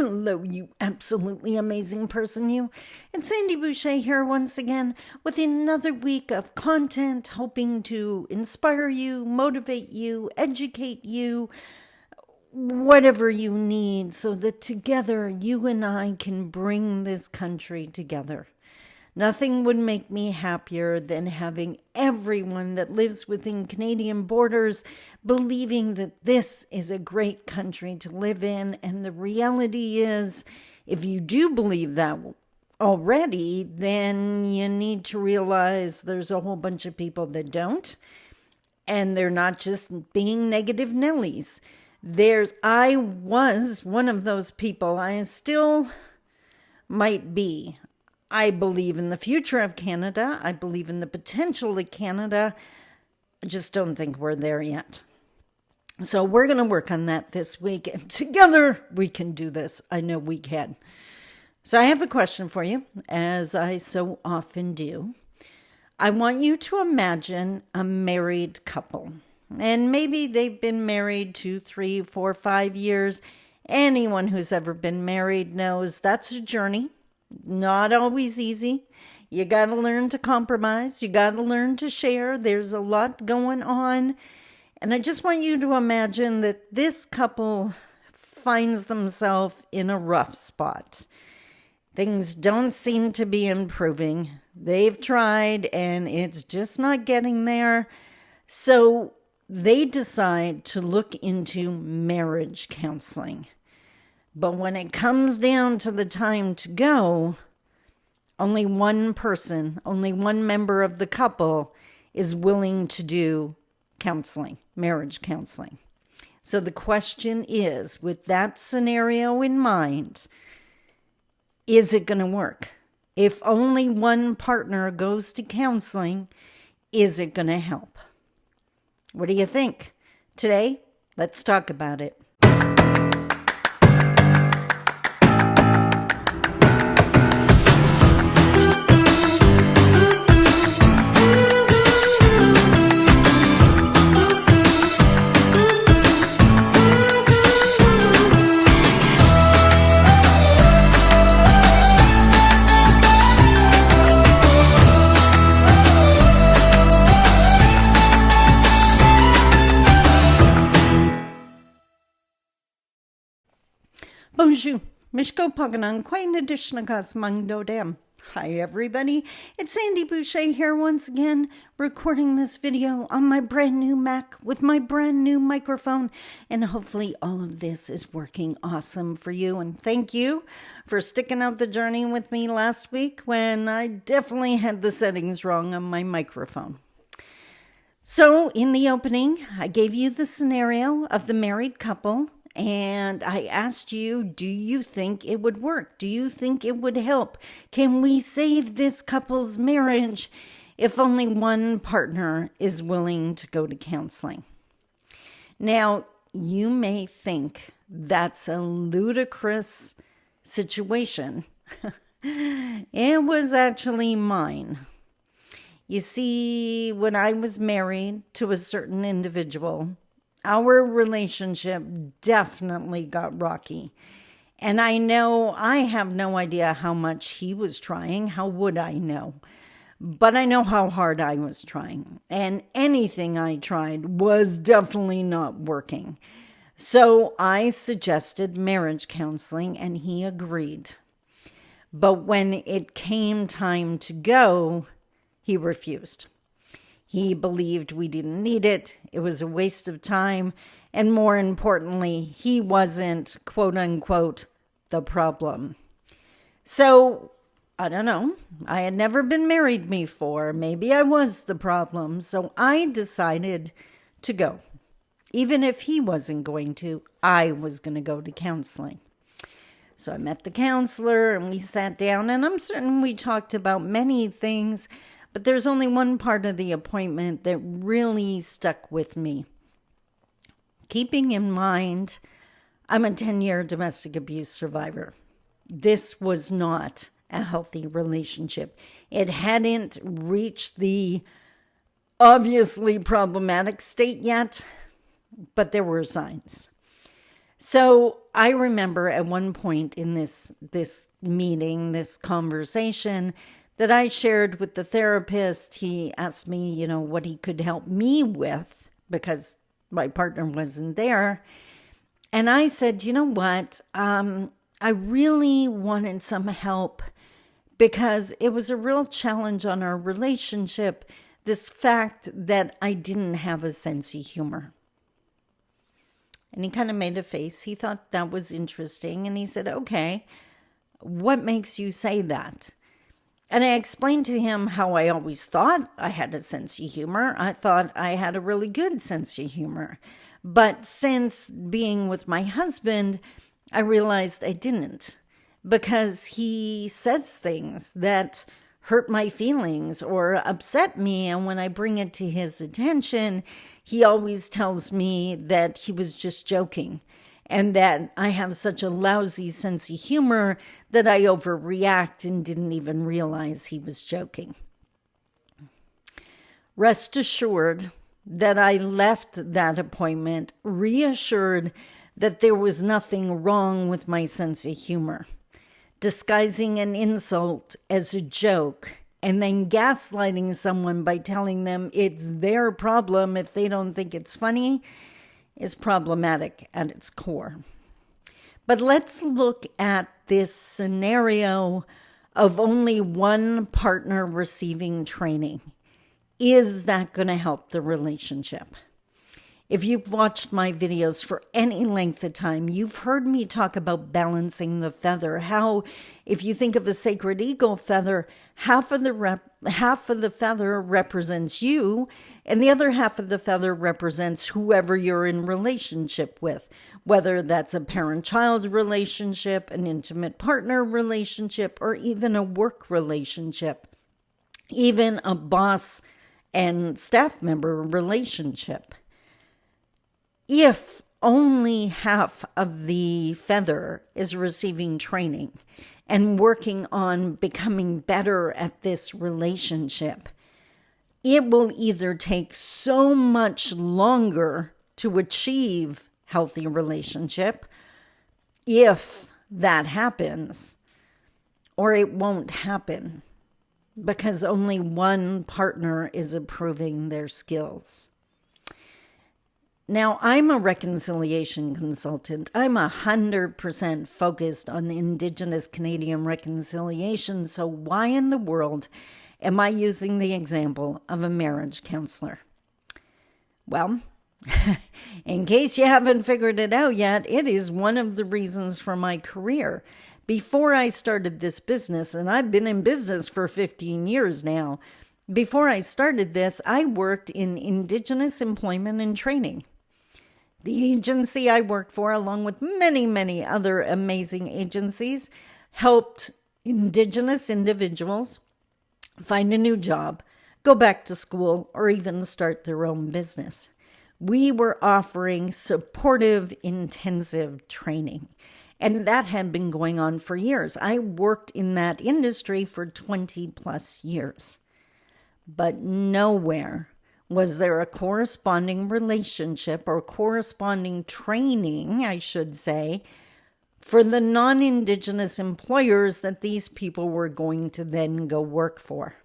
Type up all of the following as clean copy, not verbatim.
Hello, you absolutely amazing person, you. It's Sandy Boucher here once again with another week of content hoping to inspire you, motivate you, educate you, whatever you need so that together you and I can bring this country together. Nothing would make me happier than having everyone that lives within Canadian borders believing that this is a great country to live in. And the reality is, if you do believe that already, then you need to realize there's a whole bunch of people that don't. And they're not just being negative Nellies. I was one of those people. I still might be. I believe in the future of Canada. I believe in the potential of Canada. I just don't think we're there yet. So we're going to work on that this week. And together we can do this. I know we can. So I have a question for you, as I so often do. I want you to imagine a married couple. And maybe they've been married 2, 3, 4, 5 years. Anyone who's ever been married knows that's a journey. Not always easy. You got to learn to compromise. You got to learn to share. There's a lot going on. And I just want you to imagine that this couple finds themselves in a rough spot. Things don't seem to be improving. They've tried and it's just not getting there. So they decide to look into marriage counseling. But when it comes down to the time to go, only one person, only one member of the couple is willing to do counseling, marriage counseling. So the question is, with that scenario in mind, is it going to work? If only one partner goes to counseling, is it going to help? What do you think? Today, let's talk about it. Bonjour, Mishko Paganan, Quain Adishnakas Mangdo Dam. Hi everybody, it's Sandy Boucher here once again, recording this video on my brand new Mac with my brand new microphone, and hopefully all of this is working awesome for you. And thank you for sticking out the journey with me last week when I definitely had the settings wrong on my microphone. So in the opening, I gave you the scenario of the married couple. And I asked you, do you think it would work? Do you think it would help? Can we save this couple's marriage if only one partner is willing to go to counseling? Now, you may think that's a ludicrous situation. It was actually mine. You see, when I was married to a certain individual, our relationship definitely got rocky. And I have no idea how much he was trying. How would I know? But I know how hard I was trying. And anything I tried was definitely not working. So I suggested marriage counseling and he agreed. But when it came time to go, he refused. He believed we didn't need it. It was a waste of time. And more importantly, he wasn't, quote unquote, the problem. So, I don't know. I had never been married before. Maybe I was the problem. So I decided to go. Even if he wasn't going to, I was going to go to counseling. So I met the counselor and we sat down, and I'm certain we talked about many things. But there's only one part of the appointment that really stuck with me. Keeping in mind, I'm a 10-year domestic abuse survivor. This was not a healthy relationship. It hadn't reached the obviously problematic state yet, but there were signs. So I remember at one point in this meeting, this conversation, that I shared with the therapist. He asked me, what he could help me with because my partner wasn't there. And I said, you know what? I really wanted some help because it was a real challenge on our relationship, this fact that I didn't have a sense of humor. And he kind of made a face. He thought that was interesting. And he said, okay, what makes you say that? And I explained to him how I always thought I had a sense of humor. I thought I had a really good sense of humor. But since being with my husband, I realized I didn't, because he says things that hurt my feelings or upset me. And when I bring it to his attention, he always tells me that he was just joking and that I have such a lousy sense of humor that I overreact and didn't even realize he was joking. Rest assured that I left that appointment reassured that there was nothing wrong with my sense of humor. Disguising an insult as a joke and then gaslighting someone by telling them it's their problem if they don't think it's funny is problematic at its core. But let's look at this scenario of only one partner receiving training. Is that going to help the relationship? If you've watched my videos for any length of time, you've heard me talk about balancing the feather. How, if you think of a sacred eagle feather, half of the feather represents you, and the other half of the feather represents whoever you're in relationship with, whether that's a parent-child relationship, an intimate partner relationship, or even a work relationship, even a boss and staff member relationship. If only half of the feather is receiving training and working on becoming better at this relationship, it will either take so much longer to achieve healthy relationship, if that happens, or it won't happen because only one partner is approving their skills. Now, I'm a reconciliation consultant. I'm 100% focused on the Indigenous Canadian reconciliation. So why in the world am I using the example of a marriage counselor? Well, in case you haven't figured it out yet, it is one of the reasons for my career. Before I started this business, and I've been in business for 15 years now, before I started this, I worked in Indigenous employment and training. The agency I worked for, along with many, many other amazing agencies, helped Indigenous individuals find a new job, go back to school, or even start their own business. We were offering supportive, intensive training, and that had been going on for years. I worked in that industry for 20 plus years, but nowhere was there a corresponding relationship or corresponding training, I should say, for the non-Indigenous employers that these people were going to then go work for.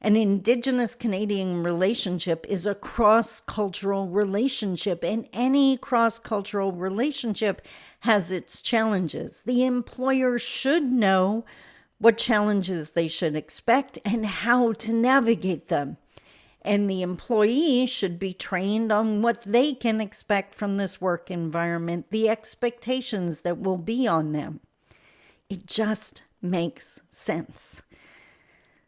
An Indigenous Canadian relationship is a cross-cultural relationship, and any cross-cultural relationship has its challenges. The employer should know what challenges they should expect and how to navigate them. And the employee should be trained on what they can expect from this work environment, the expectations that will be on them. It just makes sense.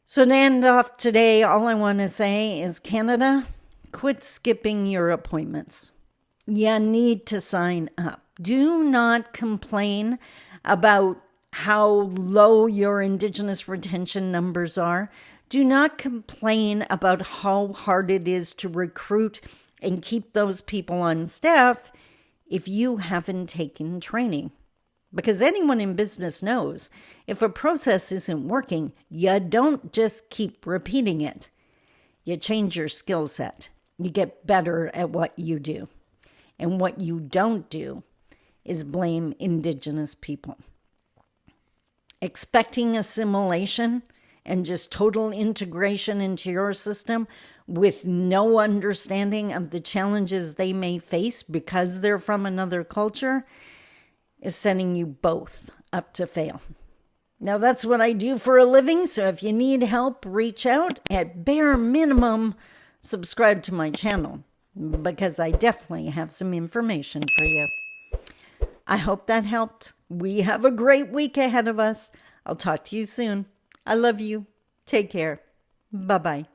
So to end off today, all I want to say is, Canada, quit skipping your appointments. You need to sign up. Do not complain about how low your Indigenous retention numbers are. Do not complain about how hard it is to recruit and keep those people on staff if you haven't taken training. Because anyone in business knows if a process isn't working, you don't just keep repeating it. You change your skill set. You get better at what you do. And what you don't do is blame Indigenous people. Expecting assimilation and just total integration into your system with no understanding of the challenges they may face because they're from another culture is setting you both up to fail. Now, that's what I do for a living, so if you need help, reach out. At bare minimum, subscribe to my channel, because I definitely have some information for you. I hope that helped. We have a great week ahead of us. I'll talk to you soon. I love you. Take care. Bye-bye.